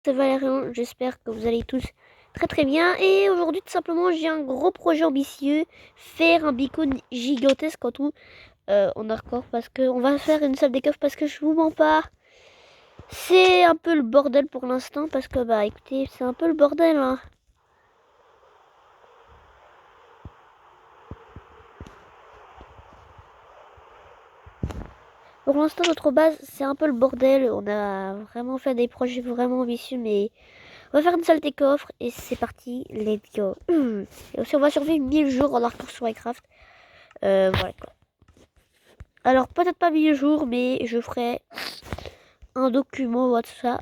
c'est Valérian, j'espère que vous allez tous très bien. Et aujourd'hui, tout simplement, j'ai un gros projet ambitieux, faire un beacon gigantesque en tout en hardcore, parce qu'on va faire une salle des coffres, parce que je vous mens pas, c'est un peu le bordel pour l'instant, parce que bah écoutez, c'est un peu le bordel hein. Pour l'instant, notre base, c'est un peu le bordel. On a vraiment fait des projets vraiment ambitieux, mais on va faire une salle des coffres et c'est parti, let's go. Et aussi, on va survivre 1000 jours en hardcore sur Minecraft. Voilà quoi. Alors, peut-être pas 1000 jours, mais je ferai un document ou tout ça.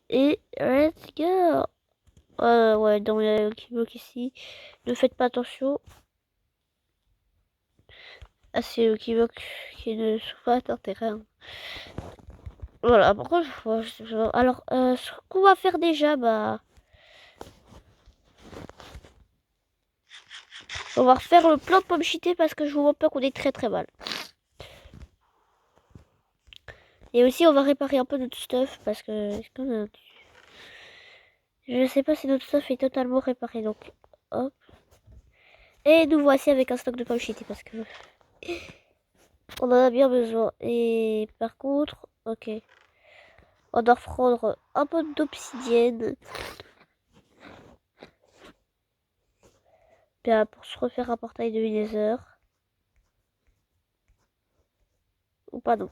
Et let's go. Ouais, dans le bloc ici. Ne faites pas attention. Ah, c'est le bloc qui ne sont pas un terrain. Voilà, par contre, alors, ce qu'on va faire déjà, bah... On va refaire le plan de pomme cheatée parce que je vous vois pas qu'on est très mal. Et aussi, on va réparer un peu notre stuff parce que... Je sais pas si notre stuff est totalement réparé, donc... Hop. Et nous voici avec un stock de pommes cheatées parce que... On en a bien besoin. Et par contre... Ok. On doit prendre un peu d'obsidienne. Bien, pour se refaire un portail de Nether. Ou pas non.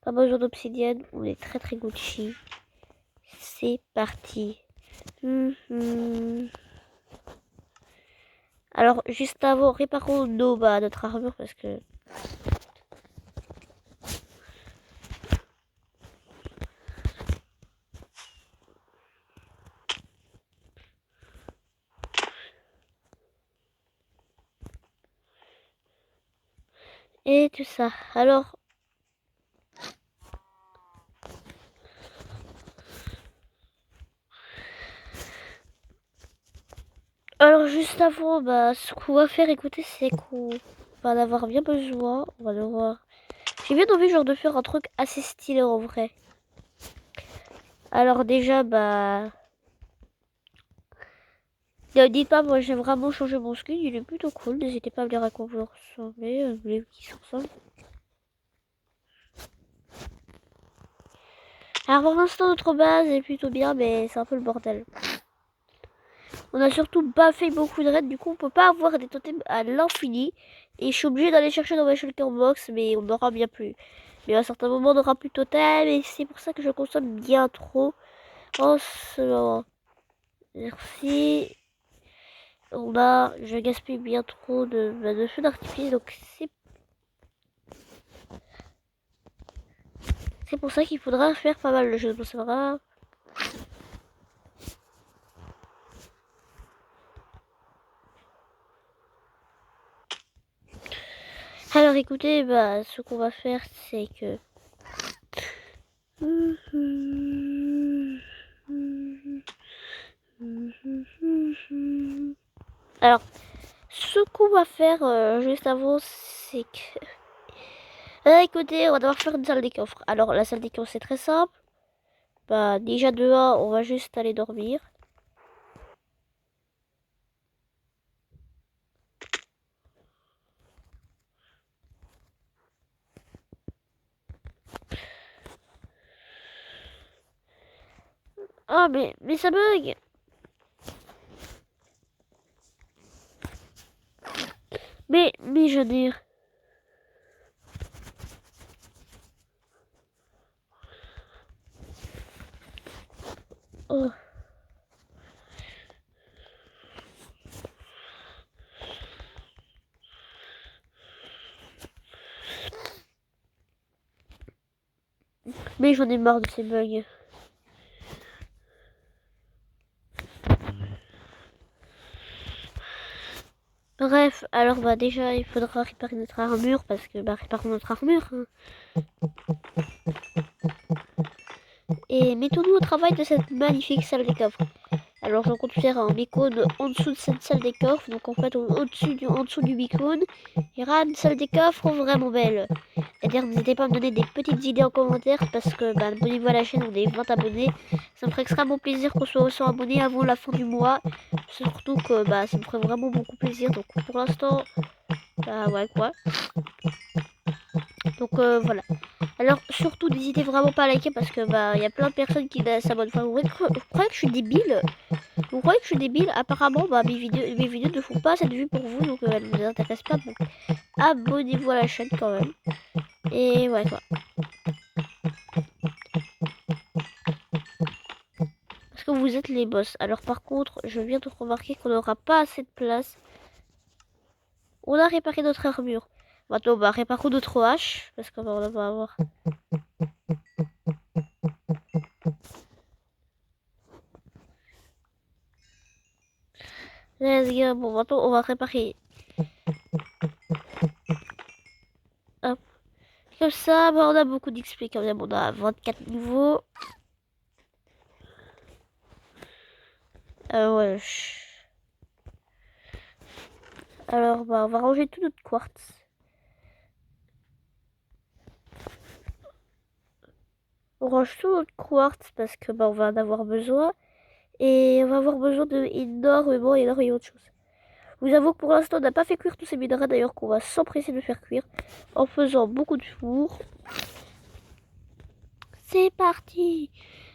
Pas besoin d'obsidienne. On est très Gucci. C'est parti. Alors, juste avant, réparons notre armure parce que... Et tout ça. Alors... juste avant, bah, ce qu'on va faire, écoutez, c'est qu'on va en avoir bien besoin. On va devoir... J'ai bien envie, genre, de faire un truc assez stylé en vrai. Alors déjà, bah... Dites pas, moi j'ai vraiment changé mon skin, il est plutôt cool. N'hésitez pas à me dire à quoi vous ressemblez, vous voulez qu'il ressemble. Alors pour l'instant, notre base est plutôt bien, mais c'est un peu le bordel. On a surtout pas fait beaucoup de raids, du coup on peut pas avoir des totems à l'infini. Et je suis obligé d'aller chercher dans ma shulker box, mais on n'aura bien plus. Mais à un certain moment, on n'aura plus de totem, et c'est pour ça que je consomme bien trop en ce moment. Merci. Je gaspille bien trop de feux d'artifice, donc c'est pour ça qu'il faudra faire pas mal de choses. Bon, ça va. Alors écoutez, bah ce qu'on va faire, c'est que... Alors, ce qu'on va faire juste avant, c'est que... écoutez, on va devoir faire une salle des coffres. Alors, la salle des coffres, c'est très simple. Bah, déjà de 1, on va juste aller dormir. Ah, mais ça bug. Mais je veux dire... Oh. Mais j'en ai marre de ces bugs. Bref, alors bah déjà il faudra réparer notre armure parce que bah réparons notre armure. Hein. Et mettons-nous au travail de cette magnifique salle des coffres. Alors je compte faire un beacon en dessous de cette salle des coffres. Donc en fait en dessous du beacon, il y aura une salle des coffres vraiment belle. C'est-à-dire n'hésitez pas à me donner des petites idées en commentaire parce que abonnez-vous à la chaîne, on est 20 abonnés. Ça me ferait extrêmement plaisir qu'on soit 100 abonnés avant la fin du mois. Surtout que ça me ferait vraiment beaucoup plaisir. Donc pour l'instant, ouais quoi. Donc voilà. Alors surtout n'hésitez vraiment pas à liker parce que il y a plein de personnes qui s'abonnent. Enfin, vous croyez que je suis débile? Vous croyez que je suis débile? Apparemment mes vidéos ne font pas cette vue pour vous, donc elles ne vous intéressent pas. Donc abonnez-vous à la chaîne quand même. Et ouais quoi. Parce que vous êtes les boss. Alors par contre, je viens de remarquer qu'on n'aura pas assez de place. On a réparé notre armure. Maintenant, réparons notre hache. Parce qu'on va avoir... Let's go. Bon, maintenant, on va réparer. Hop. Comme ça, on a beaucoup d'XP quand même. On a 24 niveaux. Ouais. Alors, on va ranger tout notre quartz. On range tout notre quartz parce que on va en avoir besoin. Et on va avoir besoin de énormément de choses. Vous avoue que pour l'instant, on n'a pas fait cuire tous ces minerais, d'ailleurs qu'on va s'empresser de faire cuire en faisant beaucoup de fours. C'est parti!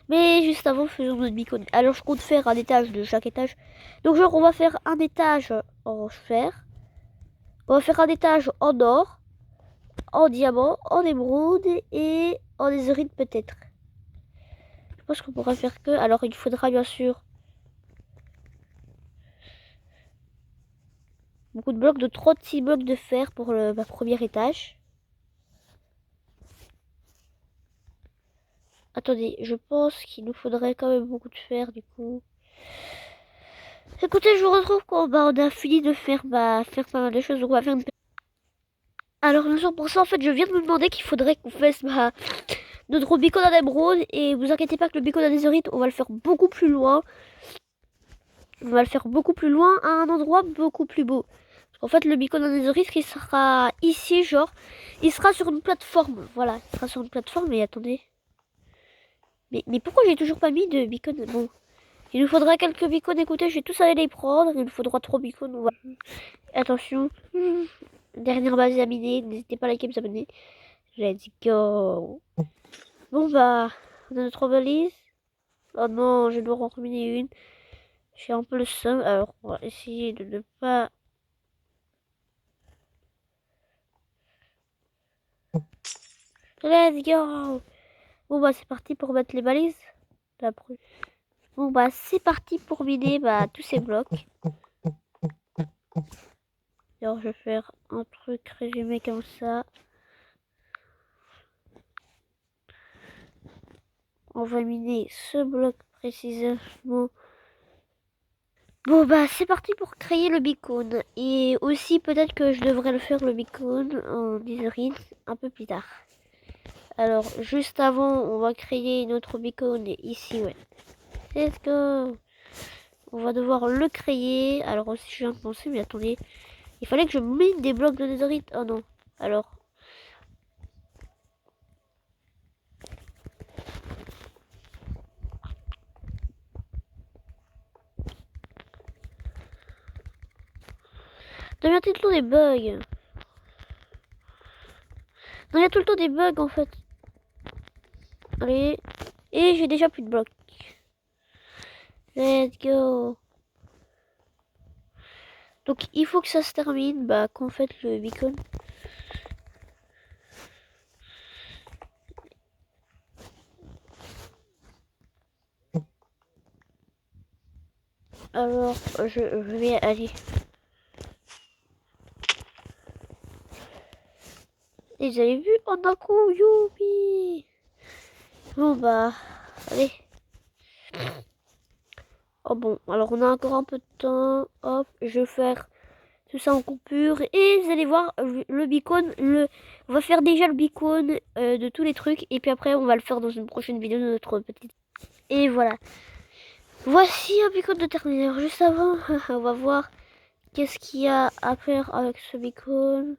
Mais juste avant, faisons notre beacon. Alors, je compte faire un étage de chaque étage. Donc, genre, on va faire un étage en fer. On va faire un étage en or, en diamant, en émeraude et en azurite peut-être. Je pense qu'on pourra faire que... Alors, il faudra bien sûr beaucoup de blocs, de 36 blocs de fer pour le premier étage. Attendez, je pense qu'il nous faudrait quand même beaucoup de fer du coup. Écoutez, je vous retrouve quand on a fini de faire, faire pas mal de choses. Donc on va faire une... Alors pour ça en fait je viens de me demander qu'il faudrait qu'on fasse notre beacon en émeraude. Et vous inquiétez pas que le beacon en azurite on va le faire beaucoup plus loin. On va le faire beaucoup plus loin à un endroit beaucoup plus beau. En fait, le beacon en azurite, il sera ici, genre, il sera sur une plateforme. Voilà, il sera sur une plateforme. Mais attendez. Mais pourquoi j'ai toujours pas mis de beacon? Bon, il nous faudra quelques beacons. Écoutez, je vais tous aller les prendre. Il nous faudra 3 beacons. Voilà. Attention. Dernière base à miner. N'hésitez pas à liker et vous abonner. Let's go. Bon, on a notre balise. Oh non, je dois en terminer une. J'ai un peu le seum. Alors, on va essayer de ne pas... Let's go. Bon, c'est parti pour mettre les balises. Bon, c'est parti pour miner tous ces blocs. Alors, je vais faire un truc résumé comme ça. On va miner ce bloc précisément. Bon, c'est parti pour créer le beacon. Et aussi, peut-être que je devrais le faire le beacon en design un peu plus tard. Alors, juste avant, on va créer notre beacon ici, ouais. Let's go. On va devoir le créer. Alors aussi, je viens de penser, mais attendez. Il fallait que je mine des blocs de netherite. Oh non. Alors. Il y a tout le temps des bugs. Non, il y a tout le temps des bugs en fait. Allez. Et j'ai déjà plus de blocs. Let's go. Donc il faut que ça se termine. Qu'on fait le beacon. Alors je vais aller. Et vous avez vu en un coup, youpi. Bon allez. Oh bon, alors on a encore un peu de temps. Hop, je vais faire tout ça en coupure. Et vous allez voir le beacon. On va faire déjà le beacon de tous les trucs. Et puis après, on va le faire dans une prochaine vidéo de notre petite... Et voilà. Voici un beacon de Terminator. Juste avant, on va voir qu'est-ce qu'il y a à faire avec ce beacon.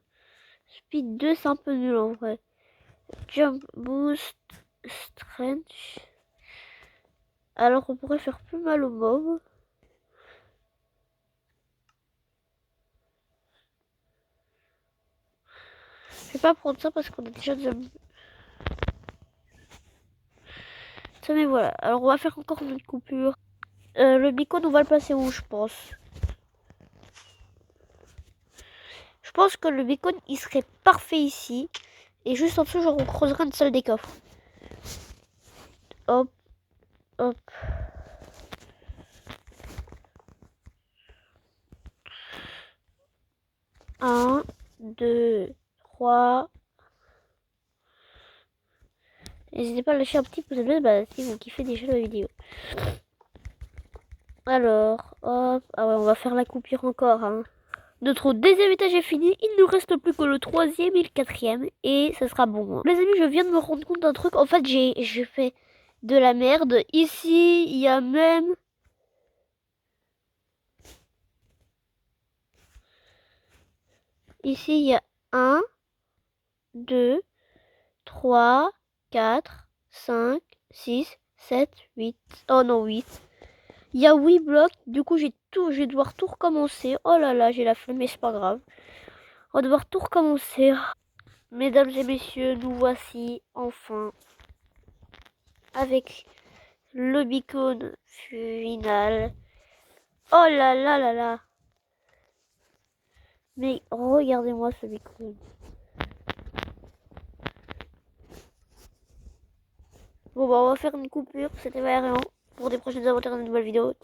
Speed 2, c'est un peu nul en vrai. Jump boost, strength. Alors on pourrait faire plus mal aux mobs. Je vais pas prendre ça parce qu'on a déjà ça, mais voilà. Alors on va faire encore une coupure. Le beacon, on va le placer où, je pense. Je pense que le beacon, il serait parfait ici. Et juste en dessous, genre, on creuserait une salle des coffres. Hop, hop. Un, deux, trois. N'hésitez pas à lâcher un petit pouce bleu si vous kiffez déjà la vidéo. Alors, hop. Ah ouais, on va faire la coupure encore. Hein. Notre deuxième étage est fini. Il ne nous reste plus que le troisième et le quatrième. Et ça sera bon. Hein. Les amis, je viens de me rendre compte d'un truc. En fait, j'ai fait de la merde. Ici, il y a même... Ici, il y a 1, 2, 3, 4, 5, 6, 7, 8. Oh non, 8. Il y a 8 blocs. Du coup, je vais devoir tout recommencer. Oh là là, j'ai la flemme, mais c'est pas grave. On va devoir tout recommencer. Mesdames et messieurs, nous voici enfin avec le beacon final. Oh là là là là. Mais regardez-moi ce beacon. Bon bah on va faire une coupure, c'était Valérian pour des prochaines aventures dans de nouvelles vidéos.